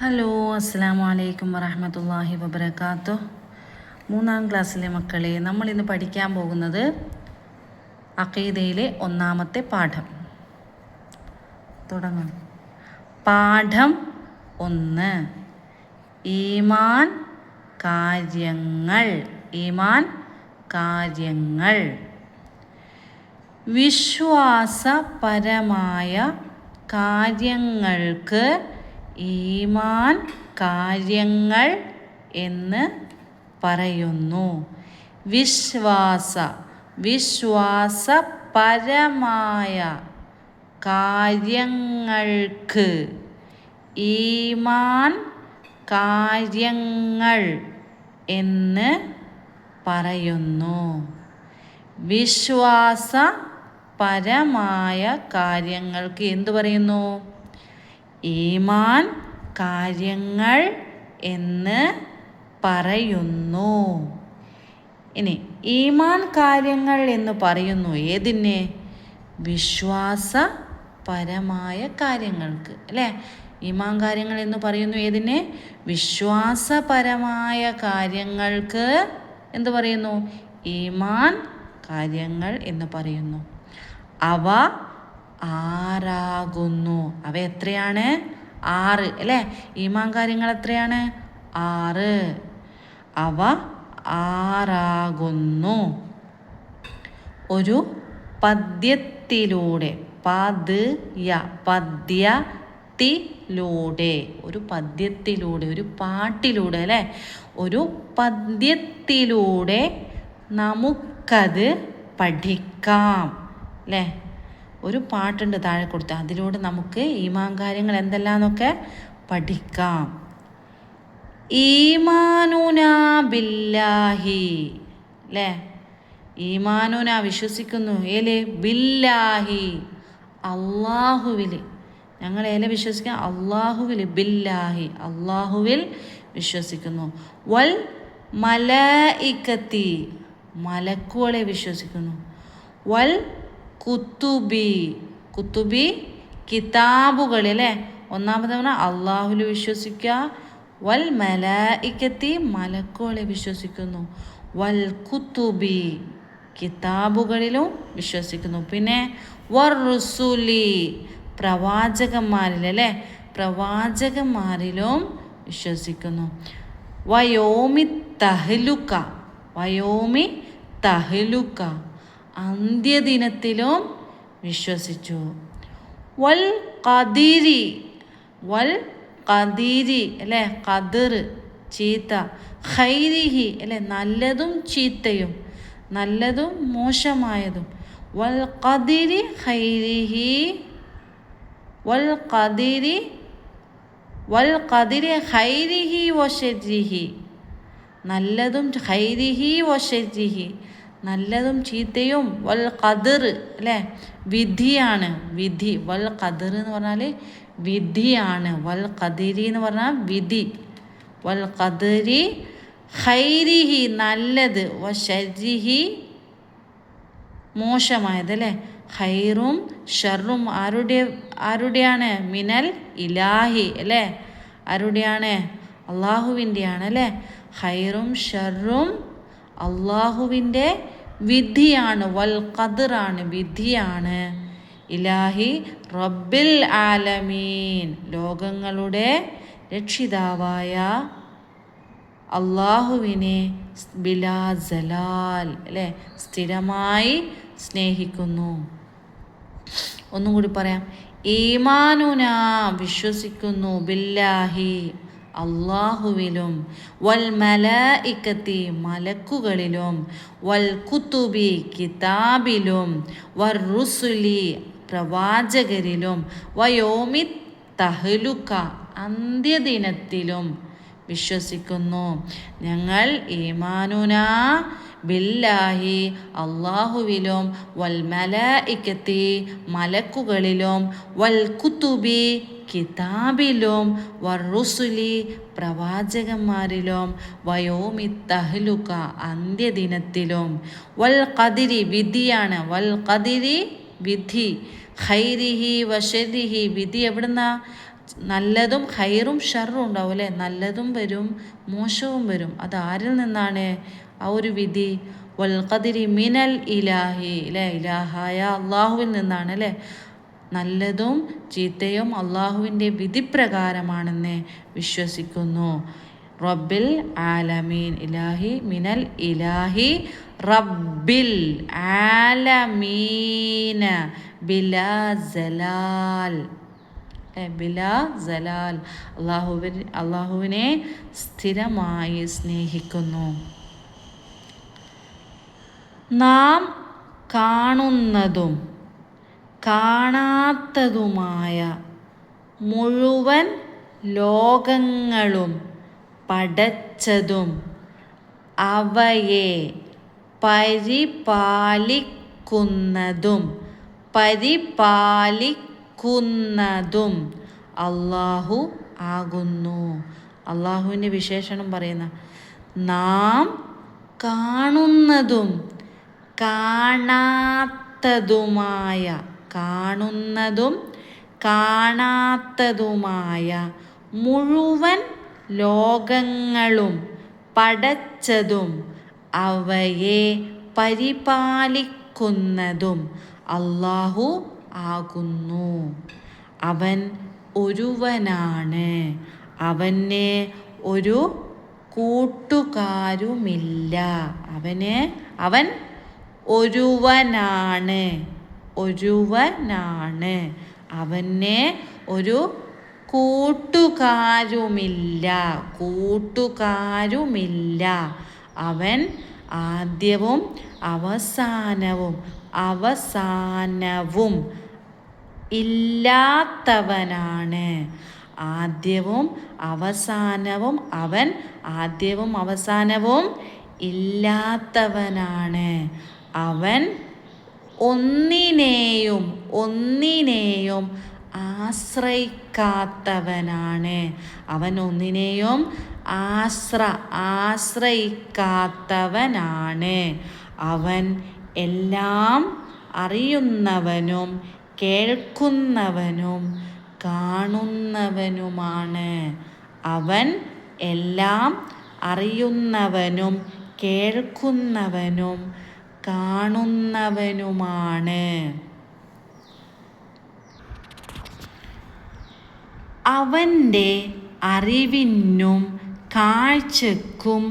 Hello, അസ്സലാമു അലൈക്കും വറഹ്മത്തുള്ളാഹി വബറകാതുഹു. 3-ാം ക്ലാസ്സിലെ മക്കളെ, നമ്മളിന്ന് പഠിക്കാൻ പോകുന്നത് അഖീദയിലെ 1-ാമത്തെ പാഠം. തുടങ്ങണം. പാഠം 1. ഈമാൻ കാര്യങ്ങൾ. ഈമാൻ കാര്യങ്ങൾ. വിശ്വാസപരമായ കാര്യങ്ങൾക്ക് ഈമാൻ കാര്യങ്ങൾ എന്ന് പറയുന്നു. വിശ്വാസപരമായ കാര്യങ്ങൾക്ക് ഈമാൻ കാര്യങ്ങൾ എന്ന് പറയുന്നു. വിശ്വാസപരമായ കാര്യങ്ങൾക്ക് എന്തു പറയുന്നു? ഈമാൻ കാര്യങ്ങൾ എന്ന് പറയുന്നു. ഇനി ഈമാൻ കാര്യങ്ങൾ എന്ന് പറയുന്നു ഏതിനെ? വിശ്വാസപരമായ കാര്യങ്ങൾക്ക്, അല്ലേ? ഈമാൻ കാര്യങ്ങൾ എന്ന് പറയുന്നു ഏതിനെ? വിശ്വാസപരമായ കാര്യങ്ങൾക്ക് എന്ത് പറയുന്നു? ഈമാൻ കാര്യങ്ങൾ എന്ന് പറയുന്നു. അവ ആറാകുന്നു. അവ എത്രയാണ്? 6, അല്ലേ? ഈമാൻ കാര്യങ്ങൾ എത്രയാണ്? 6. അവ 6ആകുന്നു. ഒരു പദ്യത്തിലൂടെ, പദ്യത്തിലൂടെ, ഒരു പദ്യത്തിലൂടെ, ഒരു പാട്ടിലൂടെ, അല്ലേ? ഒരു പദ്യത്തിലൂടെ നമുക്കത് പഠിക്കാം, അല്ലേ? ഒരു പാട്ടുണ്ട് താഴെ കൊടുത്ത്, അതിലൂടെ നമുക്ക് ഈമാൻ കാര്യങ്ങൾ എന്തെല്ലാന്നൊക്കെ പഠിക്കാം. ഈമാനുനാ ബില്ലാഹി, അല്ലേ? ഈമാനുന വിശ്വസിക്കുന്നു. ഏല്? ബില്ലാഹി, അള്ളാഹുവിൽ. ഞങ്ങൾ ഏലെ വിശ്വസിക്കുക? അള്ളാഹുവിൽ. ബില്ലാഹി, അള്ളാഹുവിൽ വിശ്വസിക്കുന്നു. വൽ മലായികത്തി, മലക്കുകളെ വിശ്വസിക്കുന്നു. വൽ കുത്തുബി, കിതാബുകൾ, അല്ലേ? ഒന്നാമത് പറഞ്ഞാൽ അള്ളാഹുവിൽ വിശ്വസിക്കുക. വൽ മലായികത്തി, മലക്കുകളെ വിശ്വസിക്കുന്നു. വൽ കുത്തുബി, കിതാബുകളിലും വിശ്വസിക്കുന്നു. പിന്നെ വർ റുസുലി, പ്രവാചകന്മാരിൽ, അല്ലേ? പ്രവാചകന്മാരിലും വിശ്വസിക്കുന്നു. വയോമി തഹ്ലുക, അന്ത്യദിനത്തിലും വിശ്വസിച്ചു. വൽ ഖദരി, അല്ലേ? ഖദർ, ചീത്ത. ഖൈരിഹി, അല്ലേ? നല്ലതും ചീത്തയും, നല്ലതും മോശമായതും. വൽ ഖദരി ഖൈരിഹി, വൽ ഖദരി ഖൈരിഹി വശരിഹി, നല്ലതും ഖൈരിഹി വശരിഹി, നല്ലതും ചീത്തയും. വൽ ഖദർ, അല്ലേ? വിധിയാണ്, വിധി. വൽ ഖദർ എന്ന് പറഞ്ഞാൽ വിധിയാണ്. വൽ ഖദരി എന്ന് പറഞ്ഞാൽ വിധി. വൽ ഖദരി ഖൈരിഹി, നല്ലത്. വശരിഹി, മോശമായത്, അല്ലേ? ഖൈറും ഷർറും ആരുടെയാണ്? മിനൽ ഇലാഹി, അല്ലേ? ആരുടെയാണ്? അള്ളാഹുവിൻ്റെയാണ്, അല്ലേ? ഖൈറും ഷർറും അള്ളാഹുവിൻ്റെ വിധിയാണ്. വൽ ഖദറാണ്, വിധിയാണ്. ഇലാഹി റബ്ബിൽ ആലമീൻ, ലോകങ്ങളുടെ രക്ഷിതാവായ അള്ളാഹുവിനെ ബിലാ സലാൽ, അല്ലേ? സ്ഥിരമായി സ്നേഹിക്കുന്നു. ഒന്നും കൂടി പറയാം. ഈമാനുനാ വിശ്വസിക്കുന്നു. ബില്ലാഹി, അള്ളാഹുവിലും. വൽ മലായികത്തി, മലക്കുകളിലും. വൽ കുത്തുബി, കിതാബിലും. വർ റുസുലി, പ്രവാചകരിലും. വയോമി തഹ്ലുക, അന്ത്യദിനത്തിലും വിശ്വസിക്കുന്നു. ഞങ്ങൾ ഈമാനുനാ ബില്ലാഹി, അള്ളാഹുവിലും. വൽ മലായികത്തി, മലക്കുകളിലും. വൽ കുത്തുബി, കിതാബിലും. വർ റുസുലി, പ്രവാചകന്മാരിലും. വയോമി തഹ്ലുക, അന്ത്യദിനത്തിലും. വൽ ഖദരി, വിധിയാണ്. വൽ ഖദരി, വിധി. ഖൈരിഹി വശരിഹി, വിധി എവിടുന്ന? നല്ലതും ഖൈറും ഷർറും ഉണ്ടാവും അല്ലേ, നല്ലതും വരും മോശവും വരും. അത് ആരിൽ നിന്നാണ് ആ ഒരു വിധി? വൽ ഖദരി മിനൽ ഇലാഹി അല്ലേ, ഇലാഹായ അള്ളാഹുവിൽ നിന്നാണ് അല്ലേ. നല്ലതും ചീത്തയും അള്ളാഹുവിൻ്റെ വിധിപ്രകാരമാണെന്ന് വിശ്വസിക്കുന്നു. റബ്ബിൽ ആലമീൻ, ഇലാഹി മിനൽ ഇലാഹി റബ്ബിൽ ആലമീന ബിലാ സലാൽ, ബിലാ സലാൽ, അള്ളാഹുവിനെ സ്ഥിരമായി സ്നേഹിക്കുന്നു. നാം കാണുന്നതും കാണാത്തതുമായ മുഴുവൻ ലോകങ്ങളും പടച്ചതും അവയെ പരിപാലിക്കുന്നതും അള്ളാഹു ആകുന്നു. അള്ളാഹുവിൻ്റെ വിശേഷണം പറയുന്ന, നാം കാണുന്നതും കാണാത്തതുമായ മുഴുവൻ ലോകങ്ങളും പടച്ചതും അവയെ പരിപാലിക്കുന്നതും അള്ളാഹു ആകുന്നു. അവൻ ഒരുവനാണ്, അവന് ഒരു കൂട്ടുകാരുമില്ല. അവൻ ഒരുവനാണ്, അവന് ഒരു കൂട്ടുകാരുമില്ല. അവൻ ആദ്യവും അവസാനവും ഇല്ലാത്തവനാണ്. അവൻ ആദ്യവും അവസാനവും ഇല്ലാത്തവനാണ്. അവൻ ഒന്നിനെയും ആശ്രയിക്കാത്തവനാണ്. അവൻ എല്ലാം അറിയുന്നവനും കേൾക്കുന്നവനും കാണുന്നവനുമാണ്. അവൻ എല്ലാം അറിയുന്നവനും കേൾക്കുന്നവനും കാണുന്നവനുമാണ്. അവൻ്റെ അറിവിനും കാഴ്ചയ്ക്കും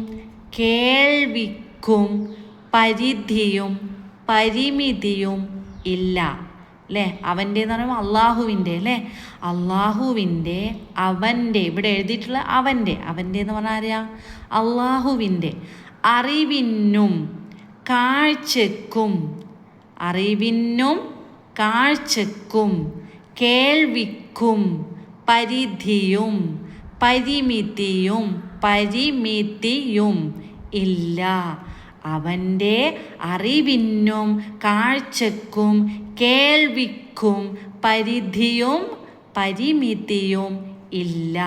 കേൾവിക്കും പരിധിയും പരിമിതിയും ഇല്ല അല്ലേ. അവൻ്റെ എന്ന് പറയുമ്പോൾ അള്ളാഹുവിൻ്റെ അല്ലേ, അവൻ്റെ, ഇവിടെ എഴുതിയിട്ടുള്ള അവൻ്റെ എന്ന് പറഞ്ഞാൽ അറിയാം, അള്ളാഹുവിൻ്റെ അറിവിനും കാഴ്ചയ്ക്കും കേൾവിക്കും പരിധിയും പരിമിതിയും ഇല്ല. അവൻ്റെ അറിവിനും കാഴ്ചയ്ക്കും കേൾവിക്കും പരിധിയും പരിമിതിയും ഇല്ല.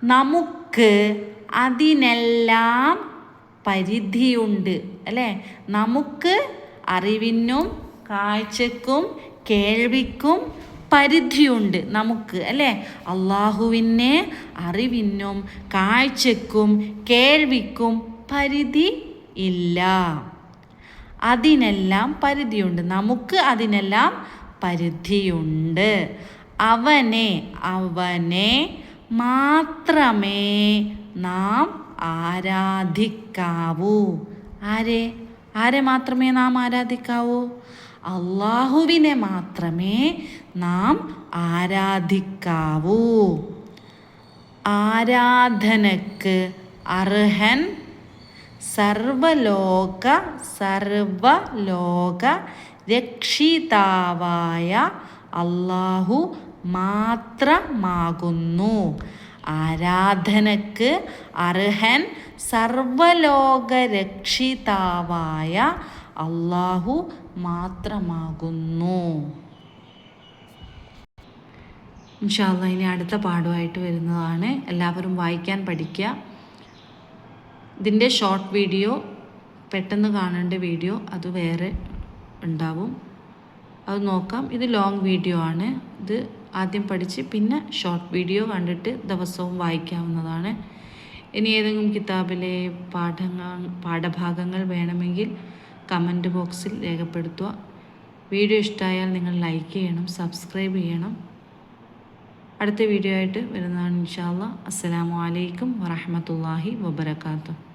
നമുക്ക് അതിനെല്ലാം പരിധിയുണ്ട് അല്ലേ. നമുക്ക് അറിവിനും കാഴ്ചയ്ക്കും കേൾവിക്കും പരിധിയുണ്ട് നമുക്ക് അല്ലേ. അള്ളാഹുവിന് അറിവിനും കാഴ്ചയ്ക്കും കേൾവിക്കും പരിധി ഇല്ല. അതിനെല്ലാം പരിധിയുണ്ട്, നമുക്ക് അതിനെല്ലാം പരിധിയുണ്ട്. അവനെ മാത്രമേ നാം ആരാധിക്കാവൂ. ആരെ മാത്രമേ നാം ആരാധിക്കാവൂ? അള്ളാഹുവിനെ മാത്രമേ നാം ആരാധിക്കാവൂ. ആരാധനക്ക് അർഹൻ സർവലോക രക്ഷിതാവായ അള്ളാഹു മാത്രമാകുന്നു. ആരാധനക്ക് അർഹൻ സർവലോക രക്ഷിതാവായ അള്ളാഹു മാത്രമാകുന്നു. ഇൻഷാ അല്ലാഹ് ഇനി അടുത്ത പാഠമായിട്ട് വരുന്നതാണ്. എല്ലാവരും വായിക്കാൻ പഠിക്കുക. ഇതിൻ്റെ ഷോർട്ട് വീഡിയോ, പെട്ടെന്ന് കാണേണ്ട വീഡിയോ അത് വേറെ ഉണ്ടാവും, അത് നോക്കാം. ഇത് ലോങ് വീഡിയോ ആണ്, ഇത് ആദ്യം പഠിച്ച് പിന്നെ ഷോർട്ട് വീഡിയോ കണ്ടിട്ട് ദിവസവും വായിക്കാവുന്നതാണ്. ഇനി ഏതെങ്കിലും കിതാബിലെ പാഠഭാഗങ്ങൾ വേണമെങ്കിൽ കമൻറ്റ് ബോക്സിൽ രേഖപ്പെടുത്തുക. വീഡിയോ ഇഷ്ടമായാൽ നിങ്ങൾ ലൈക്ക് ചെയ്യണം, സബ്സ്ക്രൈബ് ചെയ്യണം. അടുത്ത വീഡിയോ ആയിട്ട് വരുന്നതാണ് ഇൻഷാ അല്ലാഹ്. അസ്സലാമു അലൈക്കും വറഹ്മത്തുള്ളാഹി വബറകാതുഹു.